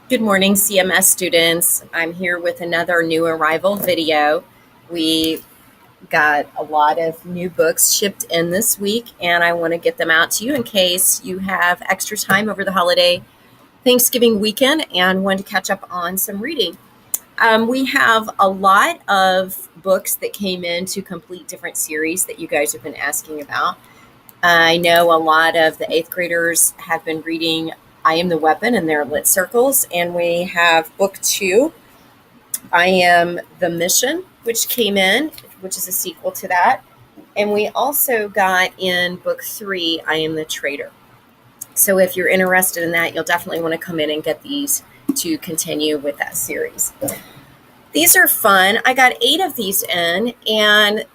Good morning, CMS students. I'm here with another new arrival video. We got a lot of new books shipped in this week, and I want to get them out to you in case you have extra time over the holiday Thanksgiving weekend and want to catch up on some reading. We have a lot of books that came in to complete different series that you guys have been asking about. I know a lot of the eighth graders have been reading I Am the Weapon in their lit circles, and we have book two, I Am the Mission, which came in, which is a sequel to that. And we also got in book three, I Am the Traitor. So if you're interested in that, you'll definitely want to come in and get these to continue with that series. These are fun. I got 8 of these in, and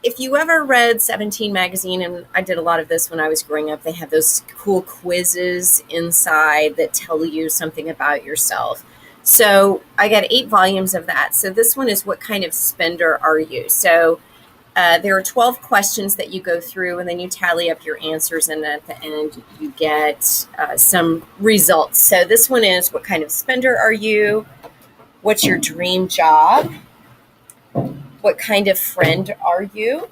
if you ever read 17 magazine, and I did a lot of this when I was growing up, they have those cool quizzes inside that tell you something about yourself. So I got 8 volumes of that. So this one is, what kind of spender are you? So there are 12 questions that you go through, and then you tally up your answers, and at the end you get some results. So this one is, what kind of spender are you? What's your dream job? What kind of friend are you?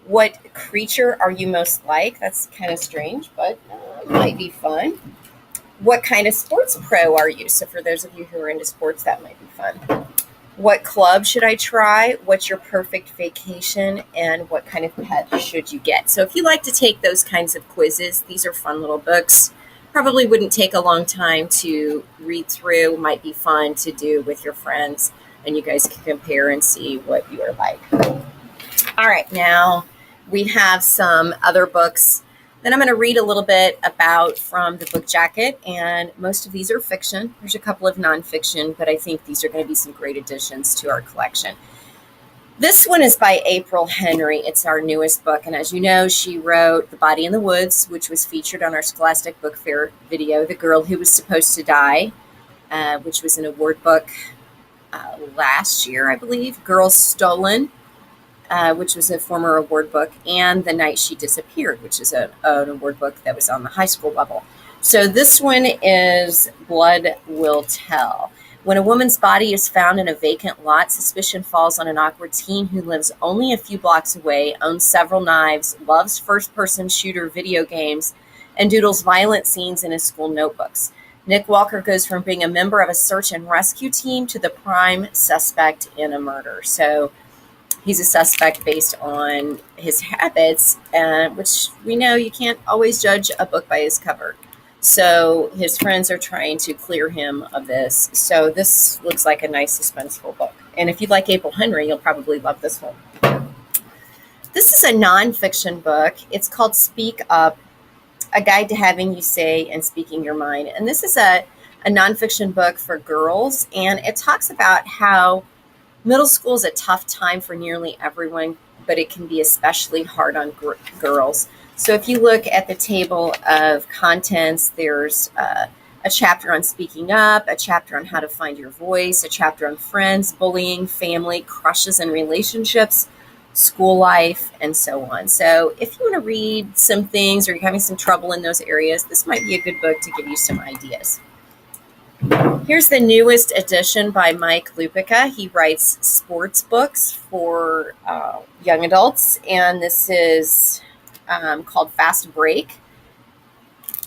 What creature are you most like? That's kind of strange, but might be fun. What kind of sports pro are you? So for those of you who are into sports, that might be fun. What club should I try? What's your perfect vacation? And what kind of pet should you get? So if you like to take those kinds of quizzes, these are fun little books. Probably wouldn't take a long time to read through. Might be fun to do with your friends, and you guys can compare and see what you are like. All right, now we have some other books that I'm going to read a little bit about from the book jacket, and most of these are fiction. There's a couple of nonfiction, but I think these are going to be some great additions to our collection. This one is by April Henry. It's our newest book, and as you know, she wrote The Body in the Woods, which was featured on our Scholastic Book Fair video, The Girl Who Was Supposed to Die, which was an award book last year, I believe. Girls Stolen, which was a former award book, and The Night She Disappeared, which is an award book that was on the high school level. So this one is Blood Will Tell. When a woman's body is found in a vacant lot, suspicion falls on an awkward teen who lives only a few blocks away, owns several knives, loves first-person shooter video games, and doodles violent scenes in his school notebooks. Nick Walker goes from being a member of a search and rescue team to the prime suspect in a murder. So he's a suspect based on his habits, which we know you can't always judge a book by his cover. So his friends are trying to clear him of this. So this looks like a nice suspenseful book. And if you like April Henry, you'll probably love this one. This is a nonfiction book. It's called Speak Up, A Guide to Having You Say and Speaking Your Mind. And this is a nonfiction book for girls. And it talks about how middle school is a tough time for nearly everyone, but it can be especially hard on girls. So if you look at the table of contents, there's a chapter on speaking up, a chapter on how to find your voice, a chapter on friends, bullying, family, crushes and relationships, school life, and so on. So if you want to read some things or you're having some trouble in those areas, this might be a good book to give you some ideas. Here's the newest edition by Mike Lupica. He writes sports books for young adults, and this is called Fast Break.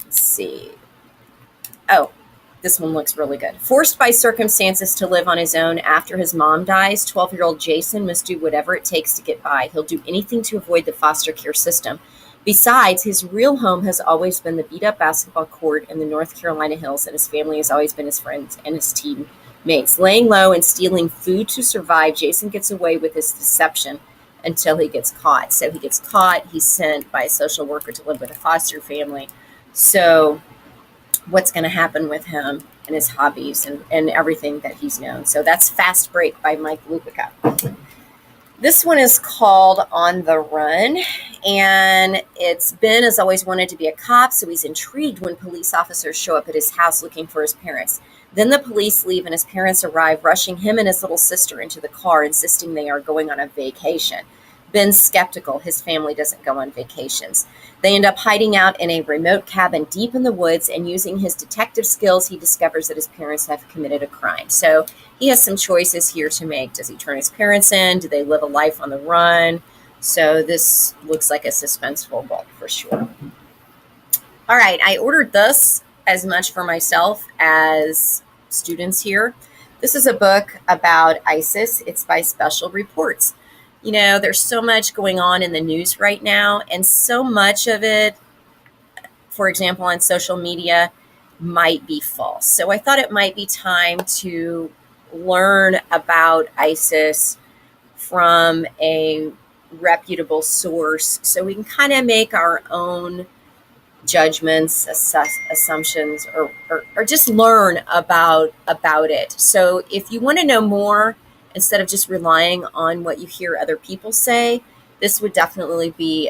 Let's see. Oh, this one looks really good. Forced by circumstances to live on his own after his mom dies, 12-year-old Jason must do whatever it takes to get by. He'll do anything to avoid the foster care system. Besides, his real home has always been the beat-up basketball court in the North Carolina hills, and his family has always been his friends and his teammates. Laying low and stealing food to survive, Jason gets away with his deception until he gets caught. So he gets caught, he's sent by a social worker to live with a foster family. So what's going to happen with him and his hobbies and everything that he's known. So that's Fast Break by Mike Lupica. This one is called On the Run, and Ben has always wanted to be a cop, so he's intrigued when police officers show up at his house looking for his parents. Then the police leave and his parents arrive, rushing him and his little sister into the car, insisting they are going on a vacation. Ben's skeptical his family doesn't go on vacations. They end up hiding out in a remote cabin deep in the woods, and using his detective skills, he discovers that his parents have committed a crime. So he has some choices here to make. Does he turn his parents in? Do they live a life on the run? So this looks like a suspenseful book for sure. All right, I ordered this as much for myself as students here. This is a book about ISIS. It's by Special Reports. You know, there's so much going on in the news right now, and so much of it, for example, on social media, might be false. So I thought it might be time to learn about ISIS from a reputable source so we can kind of make our own judgments, assumptions, or just learn about it. So if you want to know more, instead of just relying on what you hear other people say, this would definitely be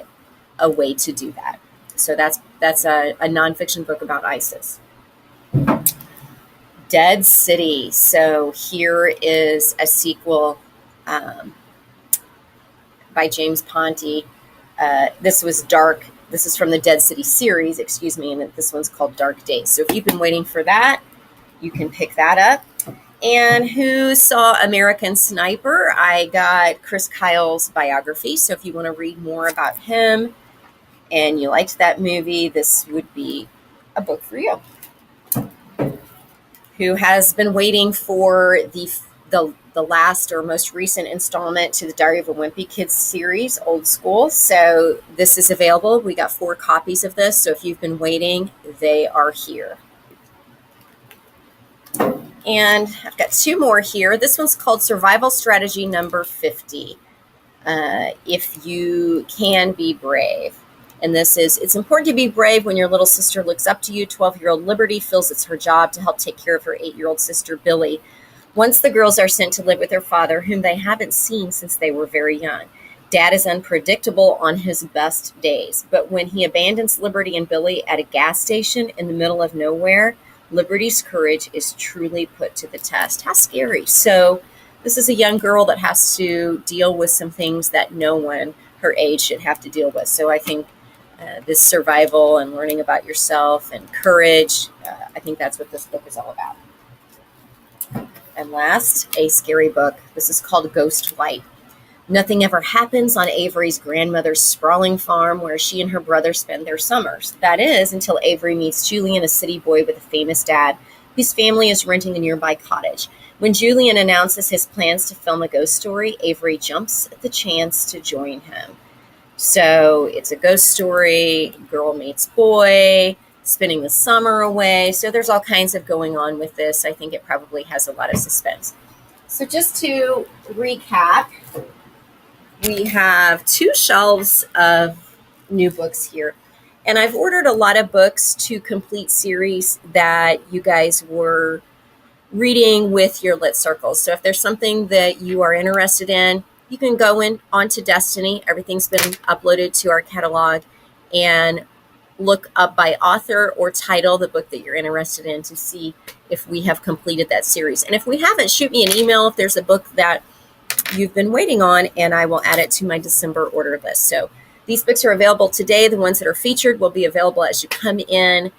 a way to do that. So that's a nonfiction book about ISIS. Dead City. So here is a sequel by James Ponti. This was dark. This is from the Dead City series, excuse me, and this one's called Dark Days. So if you've been waiting for that, you can pick that up. And who saw American Sniper? I got Chris Kyle's biography. So if you want to read more about him and you liked that movie, this would be a book for you. Who has been waiting for the last or most recent installment to the Diary of a Wimpy Kid series, Old School. So this is available. We got 4 copies of this. So if you've been waiting, they are here. And I've got 2 more here. This one's called Survival Strategy Number 50. If you can be brave. And this is, it's important to be brave when your little sister looks up to you. 12-year-old Liberty feels it's her job to help take care of her 8-year-old sister, Billy. Once the girls are sent to live with their father, whom they haven't seen since they were very young. Dad is unpredictable on his best days, but when he abandons Liberty and Billy at a gas station in the middle of nowhere, Liberty's courage is truly put to the test. How scary. So this is a young girl that has to deal with some things that no one her age should have to deal with. So I think this survival and learning about yourself and courage, I think that's what this book is all about. And last, a scary book. This is called Ghost Flight. Nothing ever happens on Avery's grandmother's sprawling farm where she and her brother spend their summers. That is, until Avery meets Julian, a city boy with a famous dad, whose family is renting a nearby cottage. When Julian announces his plans to film a ghost story, Avery jumps at the chance to join him. So it's a ghost story, girl meets boy, spending the summer away. So there's all kinds of going on with this. I think it probably has a lot of suspense. So just to recap, we have 2 shelves of new books here. And I've ordered a lot of books to complete series that you guys were reading with your lit circles. So if there's something that you are interested in, you can go onto Destiny. Everything's been uploaded to our catalog, and look up by author or title the book that you're interested in to see if we have completed that series. And if we haven't, shoot me an email if there's a book that you've been waiting on, and I will add it to my December order list. So these books are available today. The ones that are featured will be available as you come in,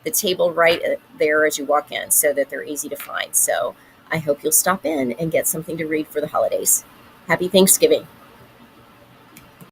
the table right there as you walk in, so that they're easy to find. So I hope you'll stop in and get something to read for the holidays. Happy Thanksgiving.